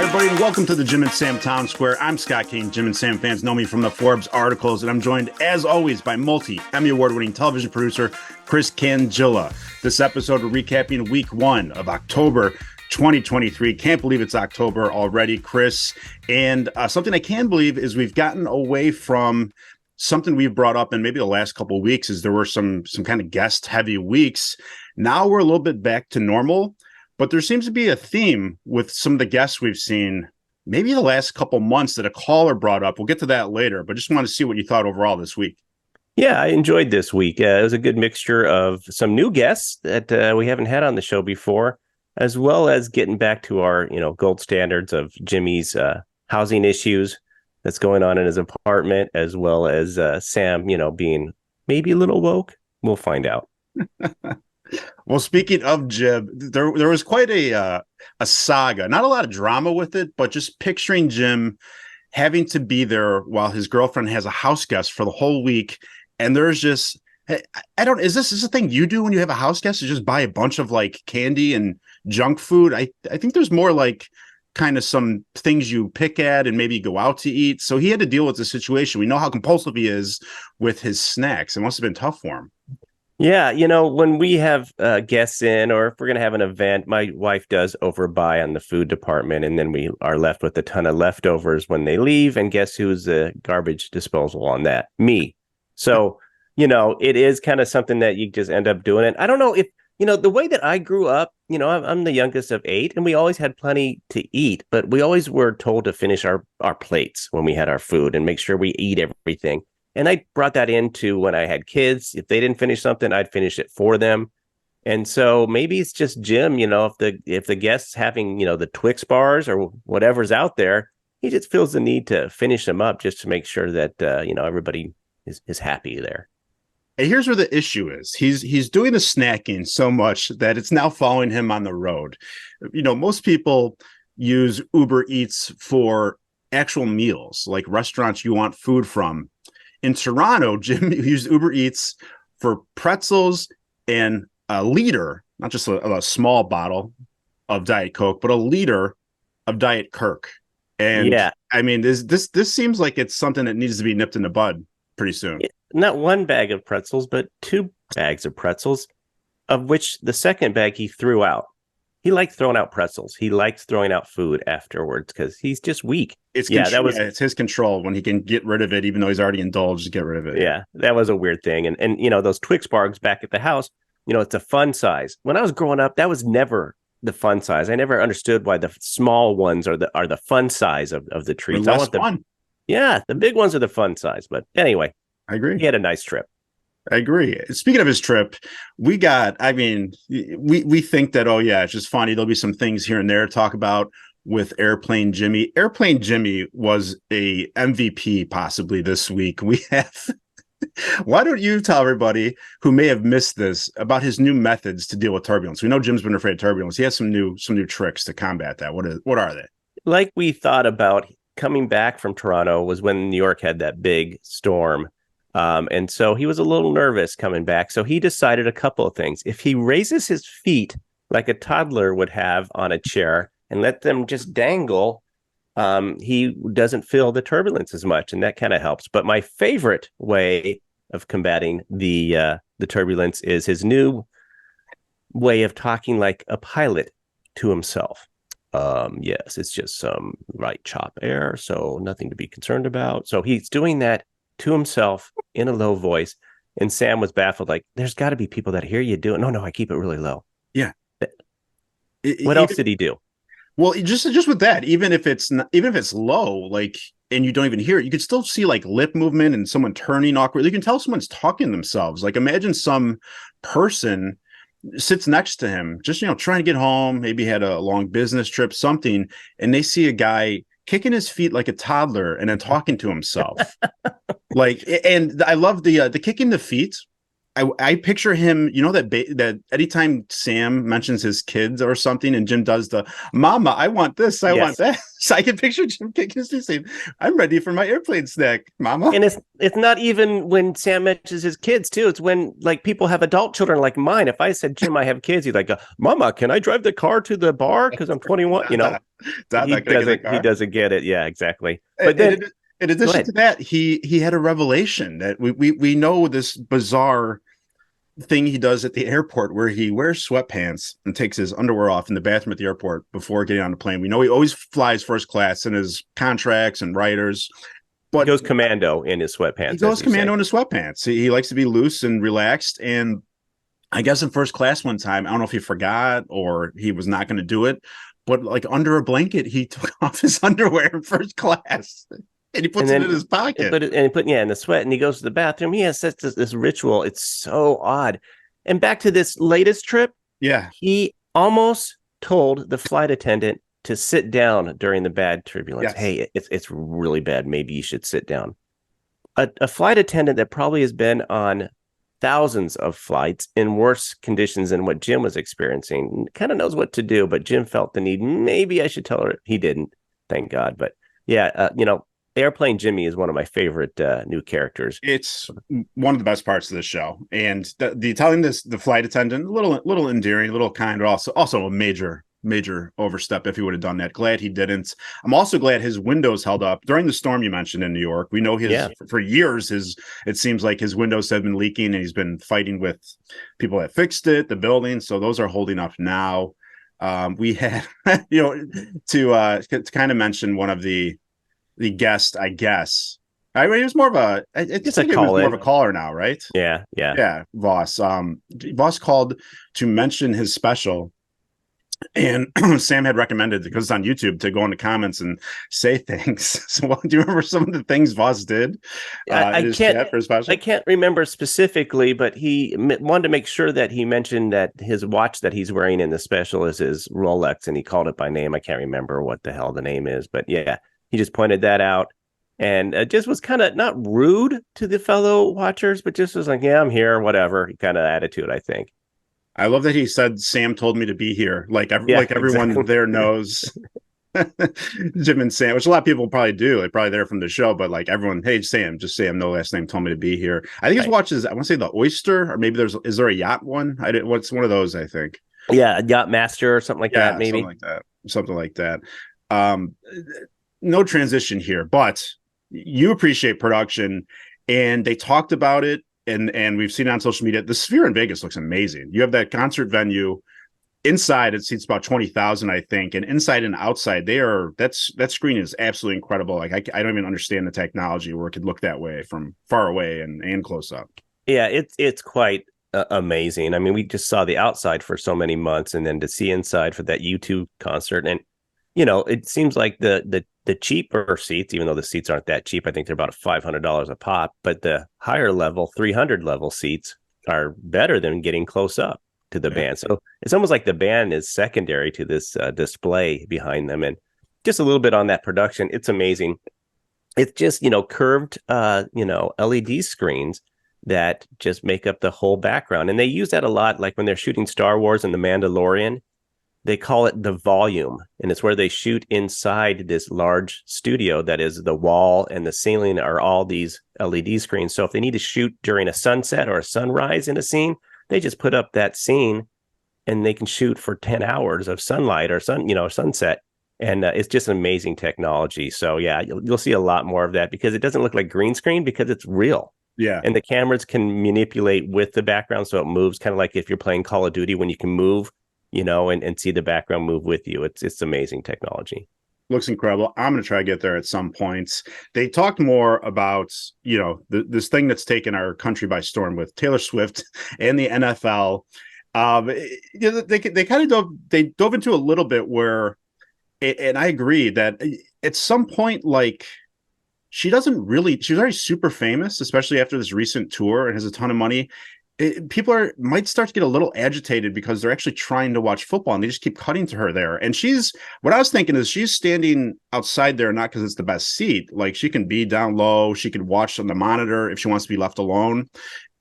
everybody, and welcome to the Jim and Sam Town Square. I'm Scott King. Jim and Sam fans know me from the Forbes articles, and I'm joined, as always, by multi-Emmy award-winning television producer Chris Cangilla. This episode, we're recapping week 1 of October 2023. Can't believe it's October already, Chris. And something I can believe is we've gotten away from something we've brought up in maybe the last couple of weeks, is there were some kind of guest-heavy weeks. Now we're a little bit back to normal. But there seems to be a theme with some of the guests we've seen, maybe the last couple months, that a caller brought up. We'll get to that later, but just want to see what you thought overall this week. Yeah, I enjoyed this week. It was a good mixture of some new guests that we haven't had on the show before, as well as getting back to our, gold standards of Jimmy's housing issues that's going on in his apartment, as well as Sam, being maybe a little woke. We'll find out. Well, speaking of Jim, there was quite a saga. Not a lot of drama with it, but just picturing Jim having to be there while his girlfriend has a house guest for the whole week. And there's just, is this a thing you do when you have a house guest, is just buy a bunch of like candy and junk food? I think there's more like kind of some things you pick at and maybe go out to eat. So he had to deal with the situation. We know how compulsive he is with his snacks. It must have been tough for him. Yeah, when we have guests in, or if we're going to have an event, my wife does overbuy on the food department, and then we are left with a ton of leftovers when they leave. And guess who's the garbage disposal on that? Me. So, it is kind of something that you just end up doing it. I don't know if, the way that I grew up, I'm the youngest of 8, and we always had plenty to eat, but we always were told to finish our plates when we had our food and make sure we eat everything. And I brought that into when I had kids. If they didn't finish something, I'd finish it for them. And so maybe it's just Jim, if the guest's having, the Twix bars or whatever's out there, he just feels the need to finish them up just to make sure that, everybody is happy there. And here's where the issue is. He's doing the snacking so much that it's now following him on the road. Most people use Uber Eats for actual meals, like restaurants you want food from. In Toronto, Jim used Uber Eats for pretzels and a liter, not just a small bottle of Diet Coke, but a liter of Diet Kirk. And yeah, I mean, this seems like it's something that needs to be nipped in the bud pretty soon. Not one bag of pretzels, but 2 bags of pretzels, of which the second bag he threw out. He liked throwing out pretzels. He likes throwing out food afterwards because he's just weak. It's his control when he can get rid of it, even though he's already indulged to get rid of it. Yeah, that was a weird thing. And those Twix bars back at the house, it's a fun size. When I was growing up, that was never the fun size. I never understood why the small ones are the fun size of the treats. I want fun. Yeah, the big ones are the fun size. But anyway, I agree. He had a nice trip. I agree. Speaking of his trip, we think that, oh yeah, it's just funny. There'll be some things here and there to talk about with Airplane Jimmy. Airplane Jimmy was a MVP possibly this week. We have, why don't you tell everybody who may have missed this about his new methods to deal with turbulence? We know Jim's been afraid of turbulence. He has some new tricks to combat that. What are they? Like we thought about coming back from Toronto was when New York had that big storm. And so he was a little nervous coming back. So he decided a couple of things. If he raises his feet like a toddler would have on a chair and let them just dangle, he doesn't feel the turbulence as much. And that kind of helps. But my favorite way of combating the turbulence is his new way of talking like a pilot to himself. Yes, it's just some right chop air. So nothing to be concerned about. So he's doing that to himself in a low voice, and Sam was baffled. Like, there's got to be people that hear you do it. No, I keep it really low. Yeah. What else did he do? Well, just with that, even if it's low, like, and you don't even hear it, you could still see like lip movement and someone turning awkward. You can tell someone's talking to themselves. Like, imagine some person sits next to him, just trying to get home, maybe had a long business trip, something, and they see a guy kicking his feet like a toddler and then talking to himself. And I love the kicking the feet. I picture him, that anytime Sam mentions his kids or something and Jim does the mama, I want this, I want that. So I can picture Jim kicking his teeth saying, I'm ready for my airplane snack, mama. And it's not even when Sam mentions his kids too. It's when like people have adult children like mine. If I said, Jim, I have kids, he's like, Mama, can I drive the car to the bar? Because I'm 21, he doesn't get it. Yeah, exactly. But then in addition to that, he had a revelation that we know this bizarre thing he does at the airport where he wears sweatpants and takes his underwear off in the bathroom at the airport before getting on the plane. We know he always flies first class in his contracts and writers, but he goes commando in his sweatpants. He goes commando in his sweatpants. He likes to be loose and relaxed. And I guess in first class one time, I don't know if he forgot or he was not going to do it, but like under a blanket, he took off his underwear in first class. And he puts it in his pocket. In the sweat, and he goes to the bathroom. He has such this ritual. It's so odd. And back to this latest trip. Yeah. He almost told the flight attendant to sit down during the bad turbulence. Yes. Hey, it's really bad. Maybe you should sit down. A flight attendant that probably has been on thousands of flights in worse conditions than what Jim was experiencing kind of knows what to do, but Jim felt the need. Maybe I should tell her. He didn't. Thank God. But yeah, Airplane Jimmy is one of my favorite new characters. It's one of the best parts of the show, and the telling the flight attendant a little endearing, a little kind, but also a major overstep if he would have done that. Glad he didn't. I'm also glad his windows held up during the storm you mentioned in New York. We know for years it seems like his windows have been leaking, and he's been fighting with people that fixed it, the building. So those are holding up now. We had to kind of mention one of the guest, I guess. I mean, he was more of a. It was more of a caller now, right? Yeah. Voss. Voss called to mention his special, and Sam had recommended, because it's on YouTube, to go in the comments and say things. So, do you remember some of the things Voss did? I can't remember specifically, but he wanted to make sure that he mentioned that his watch that he's wearing in the special is his Rolex, and he called it by name. I can't remember what the hell the name is, but yeah. He just pointed that out and just was kind of not rude to the fellow watchers, but just was like, yeah, I'm here, whatever kind of attitude, I think. I love that he said, Sam told me to be here. Like everyone exactly. There knows Jim and Sam, which a lot of people probably do. They're probably there from the show, but like everyone, hey, Sam, just Sam, no last name, told me to be here. I think his watch is, I want to say the Oyster, or maybe is there a yacht one? What's one of those, I think. Yeah, a Yacht Master or something like that, maybe. Something like that. No transition here, but you appreciate production, and they talked about it, and we've seen it on social media. The Sphere in Vegas looks amazing. You have that concert venue. Inside, it seats about 20,000, I think, and inside and outside, that screen is absolutely incredible. Like I don't even understand the technology where it could look that way from far away and close up. Yeah, it's quite amazing. I mean, we just saw the outside for so many months, and then to see inside for that U2 concert, and it seems like the cheaper seats, even though the seats aren't that cheap, I think they're about $500 a pop, but the higher level 300 level seats are better than getting close up to the band. So it's almost like the band is secondary to this display behind them. And just a little bit on that production, it's amazing. It's just, curved, LED screens that just make up the whole background. And they use that a lot, like when they're shooting Star Wars and The Mandalorian. They call it the volume, and it's where they shoot inside this large studio that is the wall and the ceiling are all these LED screens. So if they need to shoot during a sunset or a sunrise in a scene, they just put up that scene and they can shoot for 10 hours of sunlight or sunset. And it's just amazing technology. So yeah, you'll see a lot more of that because it doesn't look like green screen because it's real. Yeah. And the cameras can manipulate with the background. So it moves kind of like if you're playing Call of Duty when you can move, and see the background move with you. It's amazing technology. Looks incredible. I'm going to try to get there at some points. They talked more about, this thing that's taken our country by storm with Taylor Swift and the NFL. They dove into a little bit where, and I agree that at some point, like, she's already super famous, especially after this recent tour, and has a ton of money. People might start to get a little agitated because they're actually trying to watch football and they just keep cutting to her there. And what I was thinking is she's standing outside there, not because it's the best seat. Like she can be down low. She can watch on the monitor if she wants to be left alone.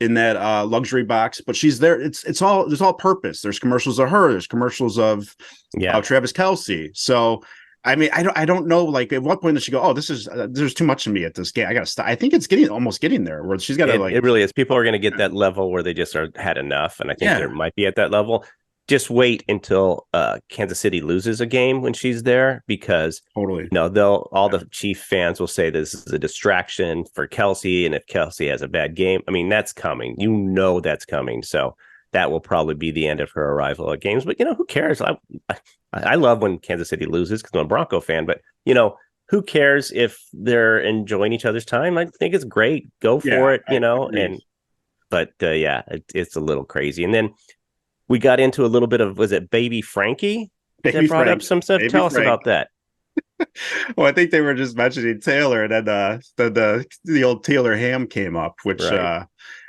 in that luxury box, but she's there. It's all there's all purpose. There's commercials of her. There's commercials of Travis Kelce. So I mean, I don't know. Like, at what point does she go? Oh, this is there's too much of me at this game. I gotta stop. I think it's almost getting there where she's got to like. It really is. People are going to get that level where they just had enough, and I think there might be at that level. Just wait until Kansas City loses a game when she's there, because totally the Chief fans will say this is a distraction for Kelce, and if Kelce has a bad game, I mean, that's coming. That's coming. So that will probably be the end of her arrival at games. But who cares? I love when Kansas City loses because I'm a Bronco fan. But who cares if they're enjoying each other's time? I think it's great. Go for it. It's a little crazy. And then we got into a little bit of, was it Baby Frankie? That brought up some stuff. Tell us about that. Well, I think they were just mentioning Taylor, and then the old Taylor ham came up, which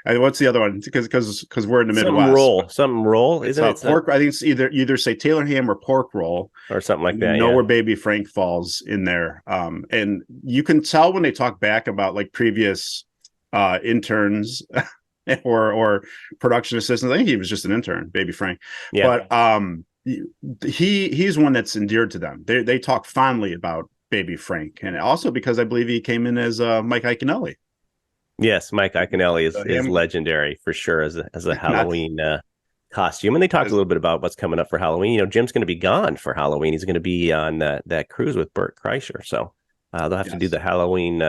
what's the other one? Because we're in the Midwest. Something roll, isn't it? Pork. I think it's either say Taylor ham or pork roll or something like that. Where Baby Frank falls in there, and you can tell when they talk back about like previous interns or production assistants. I think he was just an intern, Baby Frank. Yeah. But he's one that's endeared to them. They talk fondly about Baby Frank, and also because I believe he came in as Mike Iaconelli. Yes, Mike Iaconelli is legendary for sure as a Halloween costume. And they talked a little bit about what's coming up for Halloween. Jim's going to be gone for Halloween. He's going to be on that cruise with Bert Kreischer. So they'll have to do the Halloween,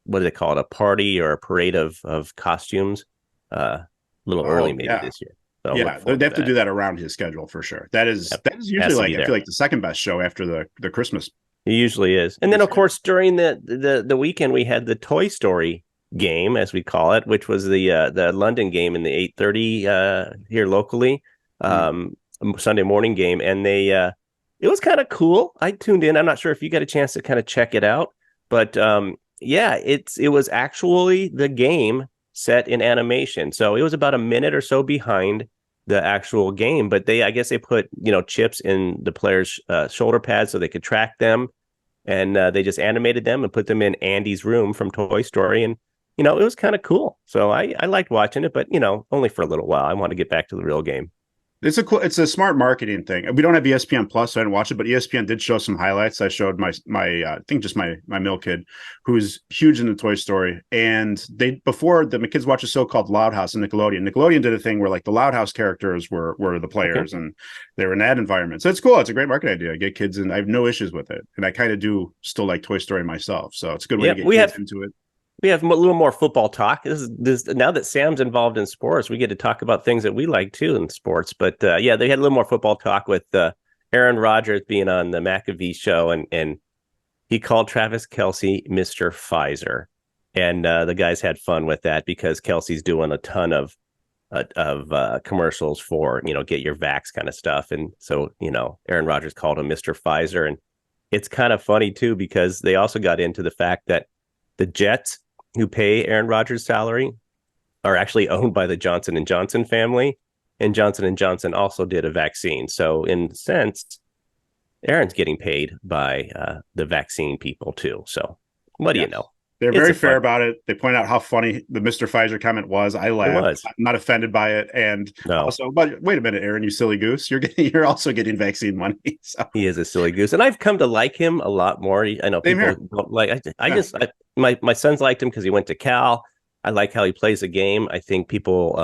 what do they call it? A party or a parade of costumes a little early maybe this year. So they have to do that around his schedule for sure. That is usually like I feel like the second best show after the Christmas. It usually is. And then of course during the weekend we had the Toy Story game, as we call it, which was the London game in the 8:30 here locally, Sunday morning game, and it was kind of cool. I tuned in. I'm not sure if you got a chance to kind of check it out, but it was actually the game set in animation. So it was about a minute or so behind the actual game, but I guess they put, chips in the players' shoulder pads so they could track them. And they just animated them and put them in Andy's room from Toy Story. And, it was kind of cool. So I liked watching it, but, only for a little while. I want to get back to the real game. It's a smart marketing thing. We don't have ESPN Plus, so I didn't watch it, but ESPN did show some highlights. I showed my I think just my mill kid, who's huge into Toy Story, and before my kids watched a show called Loud House on Nickelodeon. Nickelodeon did a thing where like the Loud House characters were the players, and they were in that environment. So it's cool. It's a great market idea. Get kids in. I have no issues with it, and I kind of do still like Toy Story myself. So it's a good way to get kids into it. We have a little more football talk. This now that Sam's involved in sports, we get to talk about things that we like too in sports. But they had a little more football talk with Aaron Rodgers being on the McAfee show, and he called Travis Kelce Mr. Pfizer, and the guys had fun with that because Kelce's doing a ton of commercials for get your vax kind of stuff, and so Aaron Rodgers called him Mr. Pfizer, and it's kind of funny too because they also got into the fact that the Jets, who pay Aaron Rodgers' salary, are actually owned by the Johnson & Johnson family, and Johnson & Johnson also did a vaccine. So in a sense, Aaron's getting paid by the vaccine people too. So what do you know? They're very fair about it. They point out how funny the Mr. Pfizer comment was. I laughed. I'm not offended by it. And also, but wait a minute, Aaron, you silly goose. You're also getting vaccine money. So. He is a silly goose. And I've come to like him a lot more. I know people don't like. My sons liked him because he went to Cal. I like how he plays the game. I think people,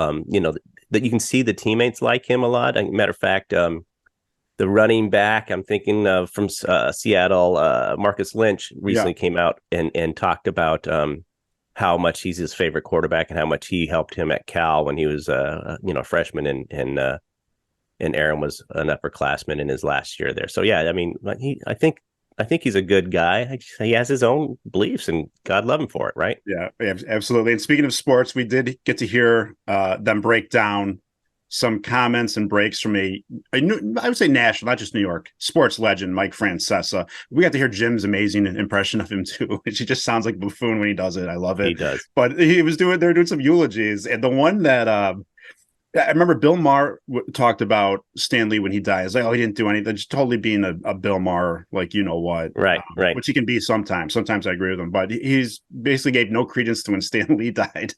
that you can see the teammates like him a lot. Matter of fact, the running back I'm thinking of from Seattle, Marcus Lynch, recently came out and talked about how much he's his favorite quarterback and how much he helped him at Cal when he was a freshman, and Aaron was an upperclassman in his last year there. So I mean, I think he's a good guy. He has his own beliefs, and God love him for it, right? Yeah, absolutely. And speaking of sports, we did get to hear them break down some comments and breaks from I would say national, not just New York, sports legend Mike Francesa. We got to hear Jim's amazing impression of him too. He just sounds like a buffoon when he does it. I love it. He does. But they're doing some eulogies, and the one that I remember Bill Maher talked about Stan Lee when he died. It's like, oh, he didn't do anything. Just totally being a Bill Maher, like, you know what, Right, right. which he can be sometimes. Sometimes I agree with him, but he's basically gave no credence to when Stan Lee died.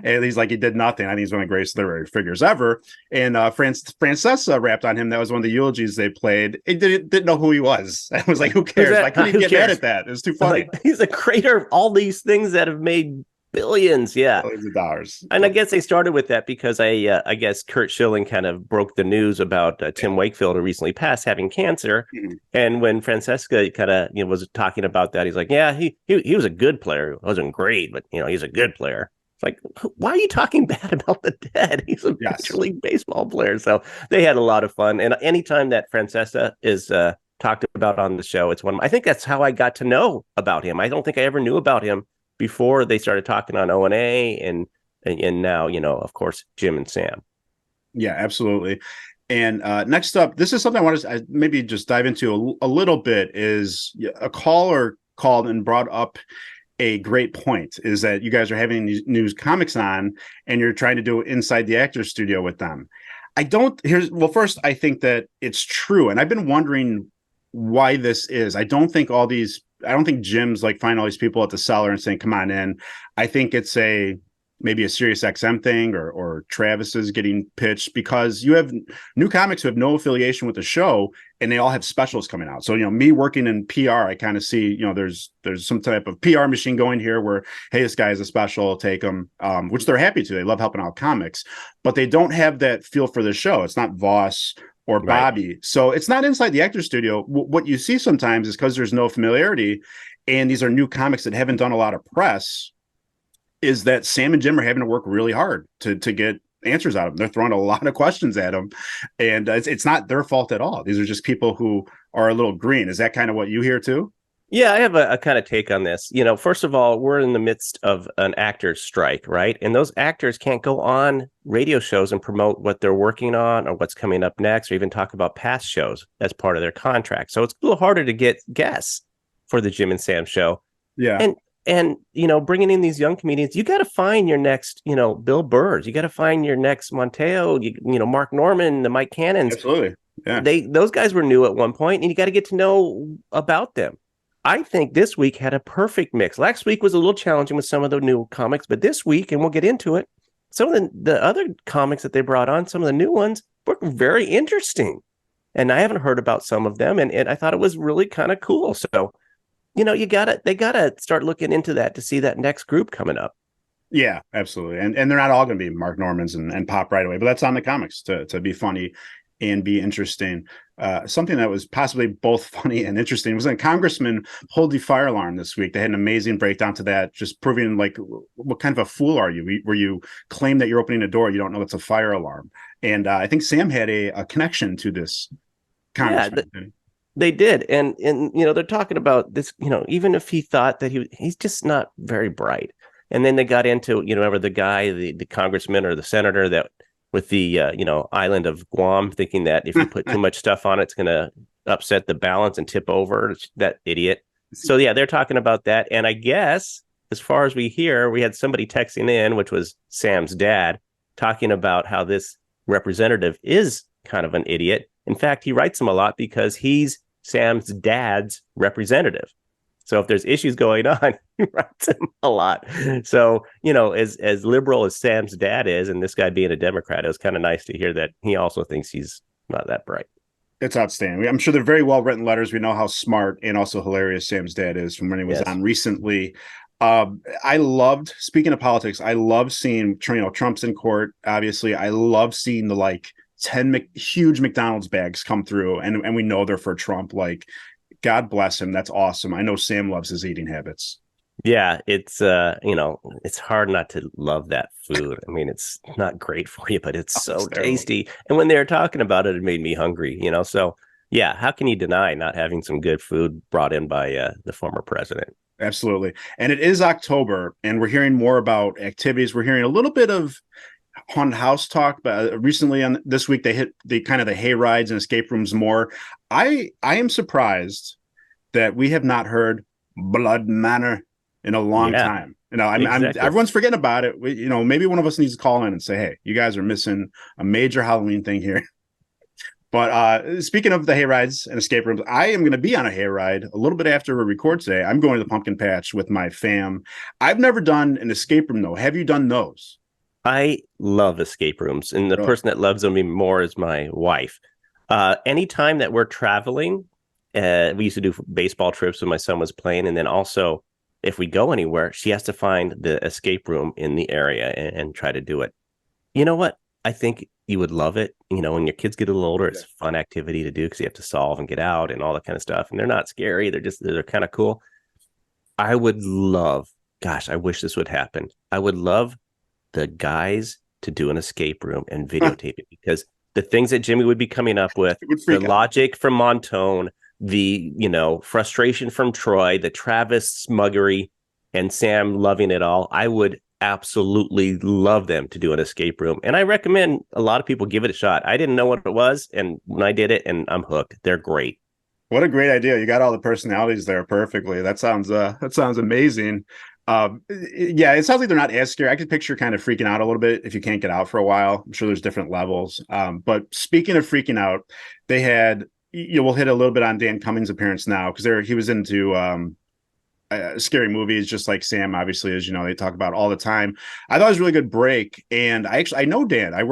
And he's like, he did nothing. I think he's one of the greatest literary figures ever. And Francesa rapped on him. That was one of the eulogies they played. He didn't know who he was. I was like, who cares? I couldn't even get mad at that. It was too funny. Like, he's a creator of all these things that have made billions. Yeah. Billions of dollars. And I guess they started with that because I guess Kurt Schilling kind of broke the news about Tim Wakefield, who recently passed, having cancer. Mm-hmm. And when Francesca kind of was talking about that, he's like, yeah, he was a good player. He wasn't great, but he's a good player. It's like, why are you talking bad about the dead? He's a Major League Baseball player. So they had a lot of fun. And anytime that Francesa is talked about on the show, it's I think that's how I got to know about him. I don't think I ever knew about him before they started talking on O&A and now, of course, Jim and Sam. Yeah, absolutely. And next up, this is something I want to maybe just dive into a little bit, is a caller called and brought up a great point, is that you guys are having these news comics on and you're trying to do inside the actor's studio with them. First, I think that it's true. And I've been wondering why this is. I don't think Jim's like finding all these people at the cellar and saying, come on in. I think it's maybe a SiriusXM thing or Travis is getting pitched, because you have new comics who have no affiliation with the show and they all have specials coming out. So, me working in PR, I kind of see, there's some type of PR machine going here where, hey, this guy is a special, take him, which they're happy to. They love helping out comics, but they don't have that feel for the show. It's not Voss or Bobby. Right. So it's not inside the actor studio. What you see sometimes is because there's no familiarity and these are new comics that haven't done a lot of press, is that Sam and Jim are having to work really hard to get answers out of them. They're throwing a lot of questions at them, and it's not their fault at all. These are just people who are a little green. Is that kind of what you hear too? Yeah, I have a kind of take on this. First of all, we're in the midst of an actor's strike, right? And those actors can't go on radio shows and promote what they're working on or what's coming up next, or even talk about past shows. That's part of their contract. So it's a little harder to get guests for the Jim and Sam show. Yeah. And bringing in these young comedians, you got to find your next, Bill Burrs. You got to find your next Monteo, Mark Norman, the Mike Cannons. Absolutely. Yeah. Those guys were new at one point, and you got to get to know about them. I think this week had a perfect mix. Last week was a little challenging with some of the new comics, but this week, and we'll get into it, some of the other comics that they brought on, some of the new ones, were very interesting. And I haven't heard about some of them, and I thought it was really kind of cool. So, they gotta start looking into that to see that next group coming up. Yeah, absolutely. And they're not all going to be Mark Normans and pop right away, but that's on the comics to be funny and be interesting. Something that was possibly both funny and interesting was that Congressman pulled the fire alarm this week. They had an amazing breakdown to that, just proving like, what kind of a fool are you where you claim that you're opening a door, you don't know it's a fire alarm. And I think Sam had a connection to this Congressman. Yeah, they did. And they're talking about this, even if he thought that he's just not very bright. And then they got into, whoever the guy, the congressman or the senator that with the, island of Guam, thinking that if you put too much stuff on it, it's going to upset the balance and tip over. That idiot. So, yeah, they're talking about that. And I guess as far as we hear, we had somebody texting in, which was Sam's dad, talking about how this representative is kind of an idiot. In fact, he writes him a lot because he's Sam's dad's representative. So if there's issues going on, he writes him a lot. So, as liberal as Sam's dad is, and this guy being a Democrat, it was kind of nice to hear that he also thinks he's not that bright. It's outstanding. I'm sure they're very well written letters. We know how smart and also hilarious Sam's dad is from when he was on recently. I loved, speaking of politics, I love seeing, Trump's in court. Obviously, I love seeing the 10 huge McDonald's bags come through, and we know they're for Trump. God bless him. That's awesome. I know Sam loves his eating habits. Yeah, it's it's hard not to love that food. I mean, it's not great for you, but it's so tasty. And when they were talking about it, it made me hungry, So, yeah, how can you deny not having some good food brought in by the former president? Absolutely. And it is October, and we're hearing more about activities. We're hearing a little bit of haunted house talk, but recently on this week they hit the kind of the hayrides and escape rooms more. I am surprised that we have not heard Blood Manor in a long time. You know, Exactly. everyone's forgetting about it. Maybe one of us needs to call in and say, hey, you guys are missing a major Halloween thing here. But speaking of the hayrides and escape rooms, I am going to be on a hayride a little bit after we record today. I'm going to the pumpkin patch with my fam. I've never done an escape room, though. Have you done those? I love escape rooms, and the Really? person that loves them even more is my wife. Anytime that we're traveling, we used to do baseball trips when my son was playing, and then also if we go anywhere, she has to find the escape room in the area and try to do it. You know what? I think you would love it. You know, when your kids get a little older, it's a fun activity to do because you have to solve and get out and all that kind of stuff. And they're not scary. They're kind of cool. I would love, gosh, I wish this would happen. I would love the guys to do an escape room and videotape it, because the things that Jimmy would be coming up with, the logic from Montone, the, frustration from Troy, the Travis smuggery, and Sam loving it all. I would absolutely love them to do an escape room. And I recommend a lot of people give it a shot. I didn't know what it was, and when I did it, and I'm hooked. They're great. What a great idea. You got all the personalities there perfectly. That sounds amazing. Yeah, it sounds like they're not as scary. I could picture kind of freaking out a little bit if you can't get out for a while. I'm sure there's different levels. But speaking of freaking out, they had, we'll hit a little bit on Dan Cummings' appearance now, because he was into scary movies, just like Sam, obviously, as you know, they talk about all the time. I thought it was a really good break. And I know Dan. I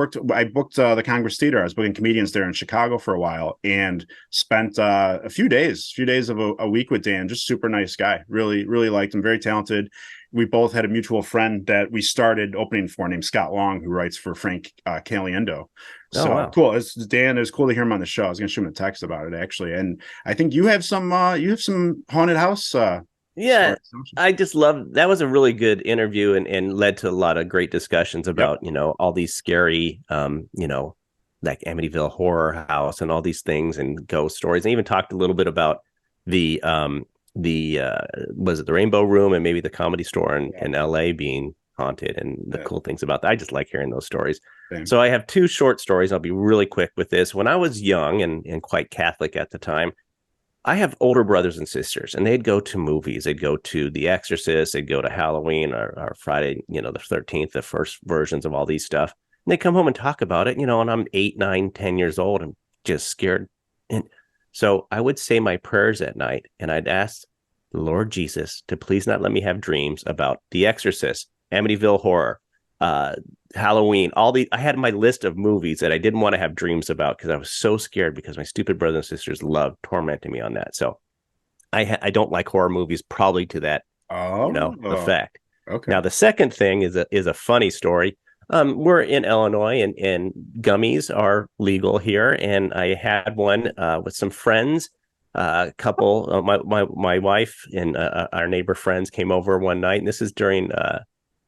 booked the Congress Theater. I was booking comedians there in Chicago for a while and spent a few days of a week with Dan. Just super nice guy. Really, really liked him. Very talented. We both had a mutual friend that we started opening for named Scott Long, who writes for Frank Caliendo. So wow. Cool. Dan, it's cool to hear him on the show. I was going to shoot him a text about it, actually. And I think you have some haunted house. Yeah, I just love that. Was a really good interview and led to a lot of great discussions about, all these scary, like Amityville Horror House and all these things and ghost stories. And even talked a little bit about the was it the Rainbow Room and maybe the Comedy Store in LA being haunted and the cool things about that. I just like hearing those stories. Same. So I have two short stories. I'll be really quick with this. When I was young and quite Catholic at the time, I have older brothers and sisters, and they'd go to movies. They'd go to The Exorcist. They'd go to Halloween or Friday, the 13th, the first versions of all these stuff. And they come home and talk about it, and I'm 8, 9, 10 years old and just scared. And so I would say my prayers at night, and I'd ask the Lord Jesus to please not let me have dreams about The Exorcist, Amityville Horror, Halloween, I had my list of movies that I didn't want to have dreams about because I was so scared, because my stupid brothers and sisters loved tormenting me on that. So I don't like horror movies, probably to that, effect. Okay. Now, the second thing is a funny story. We're in Illinois and gummies are legal here. And I had one with some friends, a couple, my wife and our neighbor friends came over one night. And this is during,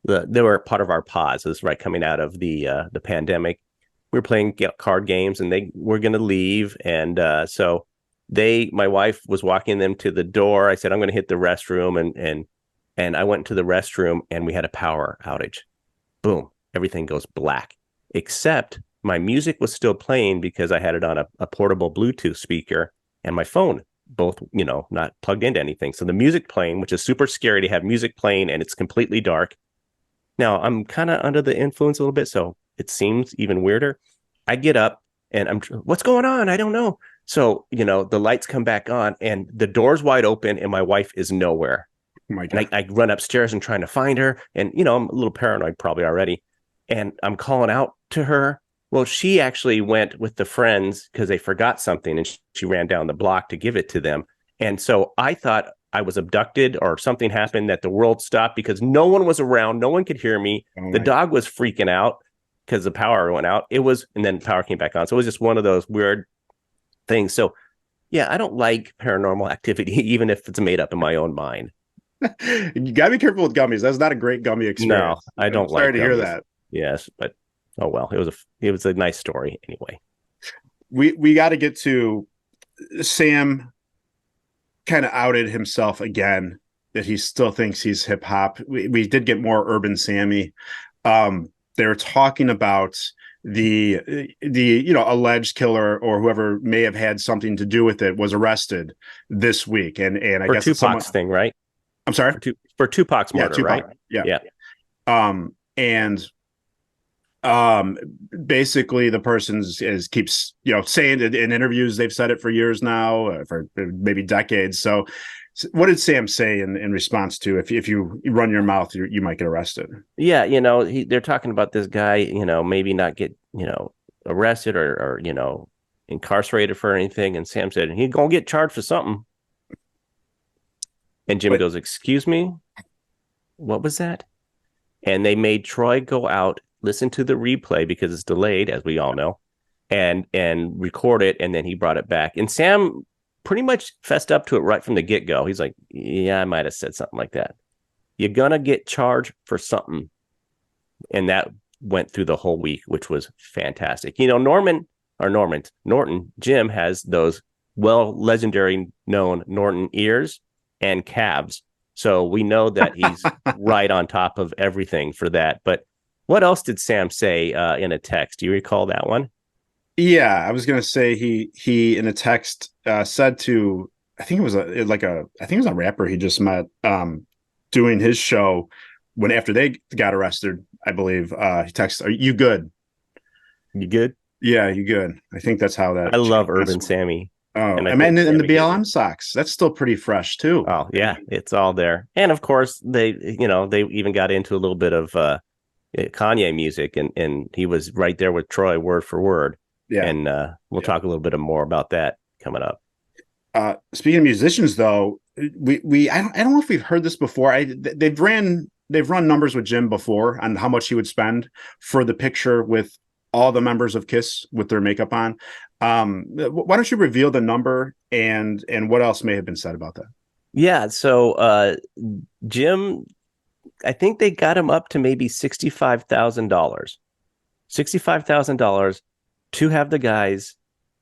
they were part of our pods. This was right coming out of the pandemic. We were playing card games, and they were going to leave, and so my wife was walking them to the door. I said, I'm going to hit the restroom, and I went to the restroom, and we had a power outage. Boom, everything goes black, except my music was still playing because I had it on a portable Bluetooth speaker, and my phone, both not plugged into anything. So the music playing, which is super scary to have music playing, and it's completely dark. Now, I'm kind of under the influence a little bit, so it seems even weirder. I get up, and what's going on? I don't know. So, the lights come back on, and the door's wide open, and my wife is nowhere. Oh my God. And I run upstairs and trying to find her, and, I'm a little paranoid probably already, and I'm calling out to her. Well, she actually went with the friends because they forgot something, and she ran down the block to give it to them. And so I thought I was abducted or something happened, that the world stopped because no one was around. No one could hear me. The dog was freaking out because the power went out. And then the power came back on. So it was just one of those weird things. So yeah, I don't like paranormal activity, even if it's made up in my own mind. You gotta be careful with gummies. That's not a great gummy experience. No, I don't like. Sorry to hear gummies. that. Yes, but oh well, it was a nice story anyway. We got to get to Sam. Kind of outed himself again that he still thinks he's hip hop. We did get more Urban Sammy. They were talking about the alleged killer or whoever may have had something to do with it was arrested this week, and I for guess Tupac's thing, right? I'm sorry, for Tupac's Yeah, murder, Tupac. right? Yeah. Yeah. And basically the person keeps saying it in interviews. They've said it for years now, for maybe decades. So what did Sam say in response to if you run your mouth, you might get arrested? Yeah, they're talking about this guy, maybe not get, arrested or incarcerated for anything. And Sam said he's gonna get charged for something. And Jim goes, "Excuse me, what was that?" And they made Troy go out, listen to the replay because it's delayed, as we all know, and record it, and then he brought it back. And Sam pretty much fessed up to it right from the get-go. He's like, "Yeah, I might have said something like that. You're gonna get charged for something." And that went through the whole week, which was fantastic. Norton, Jim has those legendary known Norton ears and calves. So we know that he's right on top of everything for that. But what else did Sam say in a text? Do you recall that one? Yeah, I was gonna say he in a text said to, I think it was a rapper he just met doing his show after they got arrested, I believe. He texted, "Are you good? You good?" Yeah, you good. I think that's how that. I love Urban Sammy. Oh, and the BLM socks. That's still pretty fresh too. Oh yeah, it's all there. And of course, they even got into a little bit of Kanye music, and he was right there with Troy, word for word. Yeah, and we'll talk a little bit more about that coming up. Speaking of musicians, though, I don't know if we've heard this before. They've run numbers with Jim before on how much he would spend for the picture with all the members of KISS with their makeup on. Why don't you reveal the number and what else may have been said about that? Yeah, so Jim, I think they got him up to maybe $65,000 to have the guys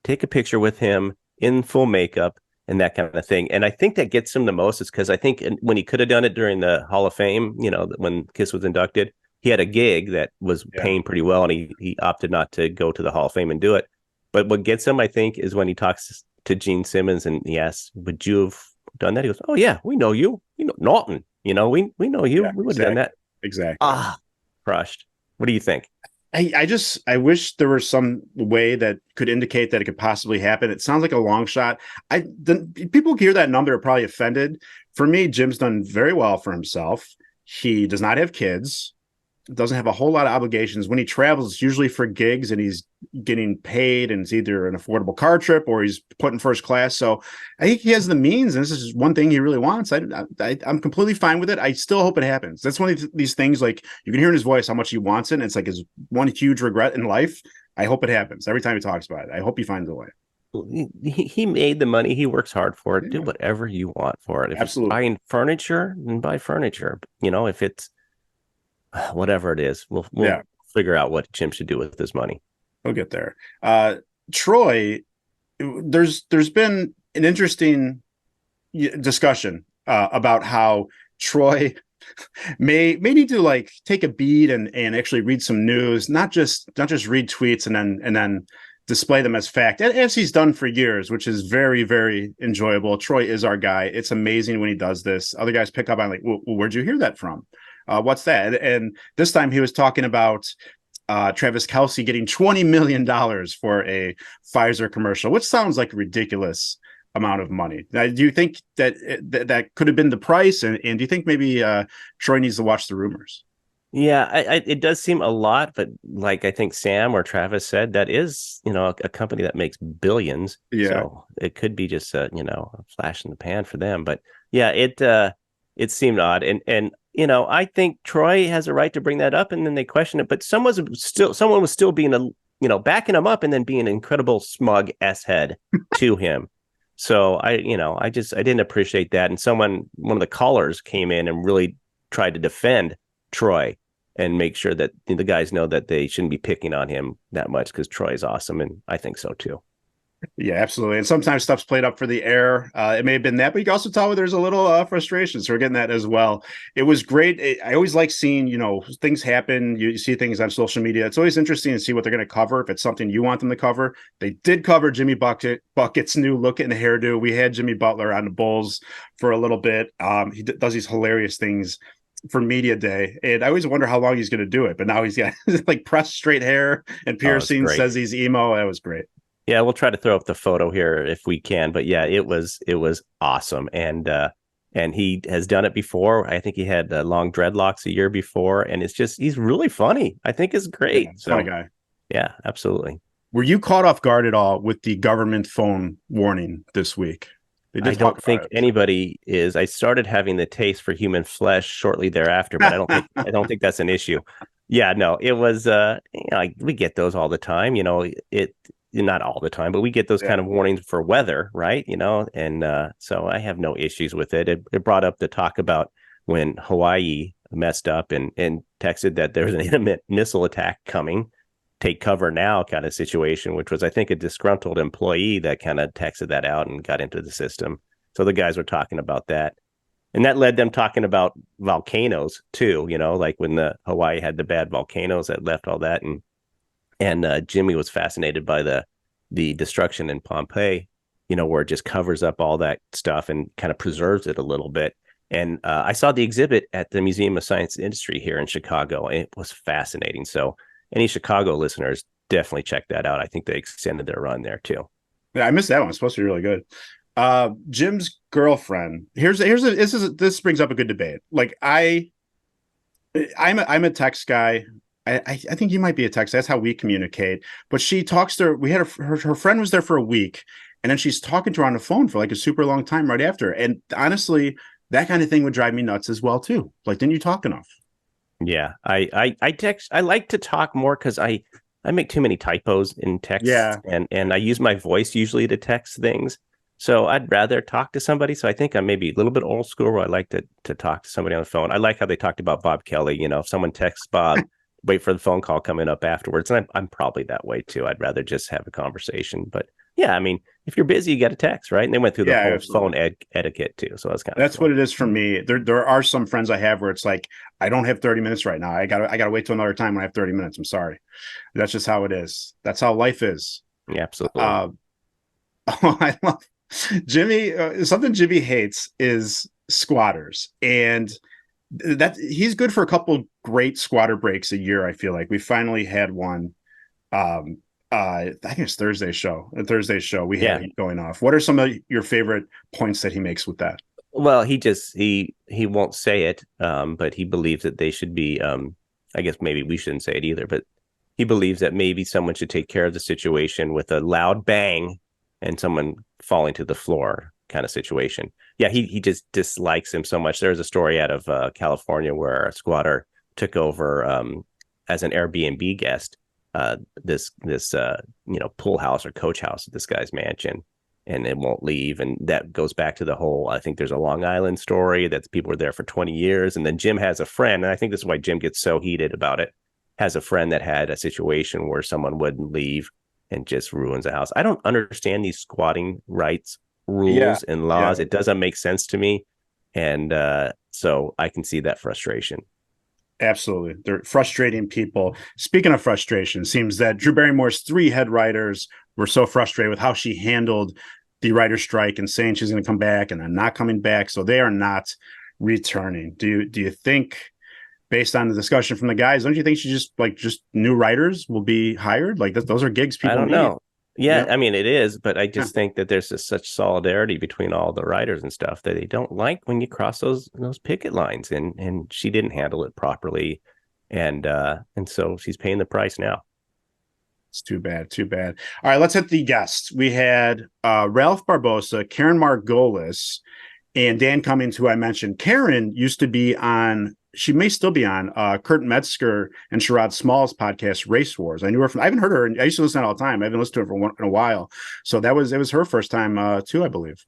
take a picture with him in full makeup and that kind of thing. And I think that gets him the most is because I think when he could have done it during the Hall of Fame, when KISS was inducted, he had a gig that was paying pretty well, and he opted not to go to the Hall of Fame and do it. But what gets him, I think, is when he talks to Gene Simmons and he asks, "Would you have done that?" He goes, "Oh yeah, we know you. Norton. We know you. Yeah, we would have done that." Exactly. Crushed. What do you think? I wish there was some way that could indicate that it could possibly happen. It sounds like a long shot. People hear that number are probably offended. For me, Jim's done very well for himself. He does not have kids, doesn't have a whole lot of obligations. When he travels, it's usually for gigs and he's getting paid, and it's either an affordable car trip or he's put in first class. So I think he has the means, and this is one thing he really wants. I'm completely fine with it. I still hope it happens. That's one of these things, like you can hear in his voice how much he wants it. And it's like his one huge regret in life. I hope it happens every time he talks about it. I hope he finds a way. He made the money. He works hard for it. Yeah. Do whatever you want for it. If Absolutely. It's buying furniture, then buy furniture. If it's whatever it is, we'll figure out what Jim should do with his money. We'll get there. Troy, there's been an interesting discussion about how Troy may need to take a beat and actually read some news, not just read tweets and then display them as fact, as he's done for years, which is very, very enjoyable. Troy is our guy. It's amazing when he does this. Other guys pick up on well, where'd you hear that from? What's that? And this time he was talking about Travis Kelce getting $20 million for a Pfizer commercial, which sounds like a ridiculous amount of money. Now, do you think that could have been the price? And do you think maybe Troy needs to watch the rumors? Yeah, it does seem a lot, but like I think Sam or Travis said, that is, a company that makes billions. Yeah. So it could be just a flash in the pan for them. But yeah, it seemed odd. And I think Troy has a right to bring that up, and then they question it. But someone was still being backing him up and then being an incredible smug S-head to him. So I didn't appreciate that. And one of the callers came in and really tried to defend Troy and make sure that the guys know that they shouldn't be picking on him that much because Troy is awesome, and I think so too. Yeah, absolutely. And sometimes stuff's played up for the air. It may have been that, but you can also tell there's a little frustration. So we're getting that as well. It was great. I always like seeing, things happen. You see things on social media. It's always interesting to see what they're going to cover. If it's something you want them to cover, they did cover Jimmy Bucket's new look and hairdo. We had Jimmy Butler on the Bulls for a little bit. He does these hilarious things for media day, and I always wonder how long he's going to do it. But now he's got like pressed straight hair and Oh, it's piercing. great. Says he's emo. That was great. Yeah, we'll try to throw up the photo here if we can. But yeah, it was awesome, and he has done it before. I think he had long dreadlocks a year before, and he's really funny. I think it's great. Yeah, So funny guy. yeah, absolutely. Were you caught off guard at all with the government phone warning this week? They I did talk don't about think it. anybody is. I started having the taste for human flesh shortly thereafter, but I don't think that's an issue. Yeah, no, it was like we get those all the time, it not all the time, but we get those Yeah. kind of warnings for weather, right? And so I have no issues with it. It brought up the talk about when Hawaii messed up and texted that there's an imminent missile attack coming, take cover now kind of situation, which was, I think, a disgruntled employee that kind of texted that out and got into the system. So the guys were talking about that. And that led them talking about volcanoes too, like when the Hawaii had the bad volcanoes that left all that. And Jimmy was fascinated by the destruction in Pompeii, where it just covers up all that stuff and kind of preserves it a little bit. And I saw the exhibit at the Museum of Science and Industry here in Chicago, and it was fascinating. So any Chicago listeners, definitely check that out. I think they extended their run there too. Yeah, I missed that one. It's supposed to be really good. Jim's girlfriend. This brings up a good debate. Like I'm a text guy. I think you might be a text. That's how we communicate. But she talks to her. We had her friend was there for a week, and then she's talking to her on the phone for like a super long time right after. And honestly, that kind of thing would drive me nuts as well too. Like, didn't you talk enough? Yeah, I text. I like to talk more because I make too many typos in text, Yeah, and I use my voice usually to text things. So I'd rather talk to somebody. So I think I'm maybe a little bit old school where I like to talk to somebody on the phone. I like how they talked about Bob Kelly. If someone texts Bob, wait for the phone call coming up afterwards. And I'm probably that way too. I'd rather just have a conversation. But yeah, I mean, if you're busy, you got to text, right? And they went through the yeah, whole absolutely. phone etiquette too. So that's kind of That's cool. what it is for me. There are some friends I have where it's like, I don't have 30 minutes right now. I gotta wait till another time when I have 30 minutes. I'm sorry. That's just how it is. That's how life is. Yeah, absolutely. Uh, oh, I love Jimmy. Something Jimmy hates is squatters, and that he's good for a couple great squatter breaks a year. I feel like we finally had one. I think it's Thursday's show. A Thursday's show we had Yeah. it going off. What are some of your favorite points that he makes with that? Well, he won't say it, but he believes that they should be. I guess maybe we shouldn't say it either, but he believes that maybe someone should take care of the situation with a loud bang and someone falling to the floor kind of situation. Yeah, he just dislikes him so much. There's a story out of California where a squatter took over as an Airbnb guest this pool house or coach house at this guy's mansion, and it won't leave. And that goes back to the whole, I think there's a Long Island story that people were there for 20 years. And then Jim has a friend, and I think this is why Jim gets so heated about it, has a friend that had a situation where someone wouldn't leave and just ruins a house. I don't understand these squatting rights Yeah, rules and yeah, laws. It doesn't make sense to me. And so I can see that frustration. absolutely. They're frustrating people. Speaking of frustration, seems that Drew Barrymore's three head writers were so frustrated with how she handled the writer strike and saying she's going to come back and then not coming back. So they are not returning. Do you think, based on the discussion from the guys, don't you think she just new writers will be hired? Like those are gigs I people don't need. know. Yeah, Yeah. I mean it is, but I Yeah. just think that there's just such solidarity between all the writers and stuff that they don't like when you cross those picket lines, and she didn't handle it properly, and so she's paying the price now. It's too bad. Too bad. All right, let's hit the guests. We had Ralph Barbosa, Karen Margolis, and Dan Cummings, who I mentioned. Karen used to be on, she may still be on Kurt Metzger and Sherrod Small's podcast, Race Wars. I knew her from, I haven't heard her. I used to listen to it all the time. I haven't listened to her in a while. So it was her first time too, I believe.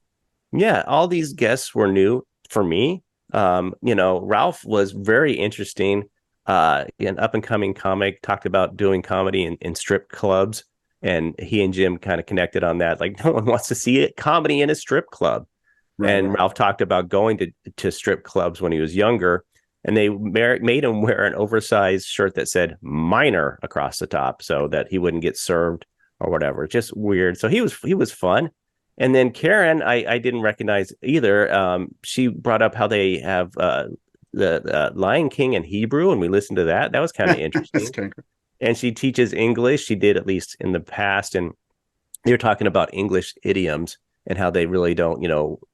Yeah, all these guests were new for me. Ralph was very interesting. An up and coming comic, talked about doing comedy in strip clubs. And he and Jim kind of connected on that. Like, no one wants to see it comedy in a strip club. Right, and Ralph talked about going to strip clubs when he was younger, and they made him wear an oversized shirt that said minor across the top so that he wouldn't get served or whatever. Just weird. So he was fun. And then Karen, I didn't recognize either. She brought up how they have the Lion King in Hebrew, and we listened to that. That was kind of interesting. And she teaches English. She did, at least in the past. And they were talking about English idioms and how they really don't,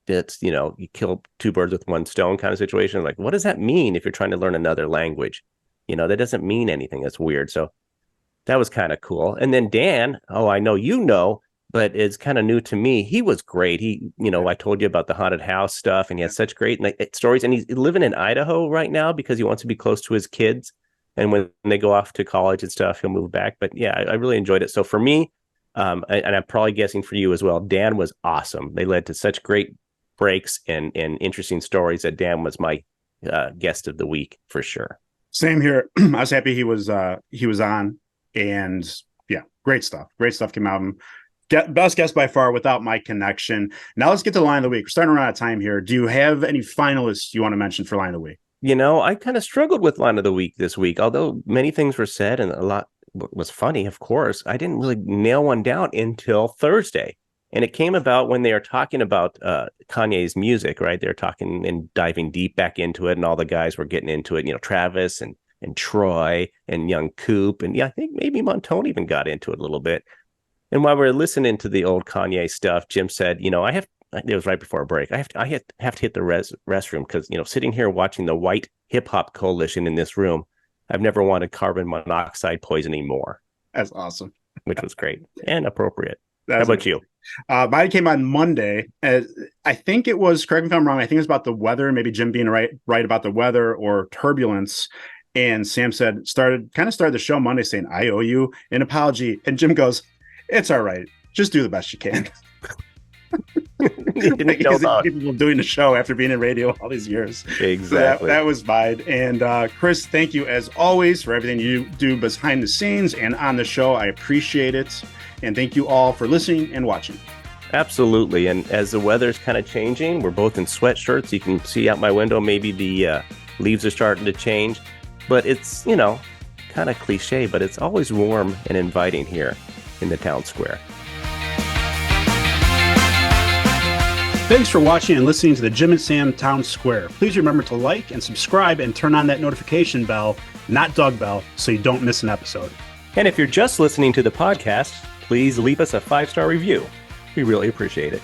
it's, you kill two birds with one stone kind of situation. Like, what does that mean if you're trying to learn another language? That doesn't mean anything. That's weird. So that was kind of cool. And then Dan, I know, but it's kind of new to me. He was great. He, I told you about the haunted house stuff, and he has such great stories. And he's living in Idaho right now because he wants to be close to his kids. And when they go off to college and stuff, he'll move back. But yeah, I really enjoyed it. So for me, and I'm probably guessing for you as well, Dan was awesome. They led to such great breaks and interesting stories that Dan was my guest of the week for sure. Same here. I was happy he was on, and yeah, great stuff. Great stuff came out. Best guest by far without my connection. Now let's get to line of the week. We're starting to run out of time here. Do you have any finalists you want to mention for line of the week? I kind of struggled with line of the week this week, although many things were said and a lot was funny, of course. I didn't really nail one down until Thursday. And it came about when they were talking about Kanye's music, right? They're talking and diving deep back into it, and all the guys were getting into it, Travis and Troy and young Coop. And yeah, I think maybe Montone even got into it a little bit. And while we were listening to the old Kanye stuff, Jim said, it was right before a break. I have to hit the restroom because, sitting here watching the white hip hop coalition in this room, I've never wanted carbon monoxide poisoning more. That's awesome. Which was great and appropriate. How about you? Mine came on Monday. I think it was, correct me if I'm wrong, I think it was about the weather, maybe Jim being right about the weather or turbulence. And Sam started the show Monday saying, I owe you an apology. And Jim goes, it's all right. Just do the best you can. He's capable of doing the show after being in radio all these years. Exactly. So that was mine. And Chris, thank you as always for everything you do behind the scenes and on the show. I appreciate it. And thank you all for listening and watching. Absolutely. And as the weather's kind of changing, we're both in sweatshirts. You can see out my window, maybe the leaves are starting to change. But it's, kind of cliche, but it's always warm and inviting here in the town square. Thanks for watching and listening to the Jim and Sam Town Square. Please remember to like and subscribe and turn on that notification bell, not dog bell, so you don't miss an episode. And if you're just listening to the podcast, please leave us a 5-star review. We really appreciate it.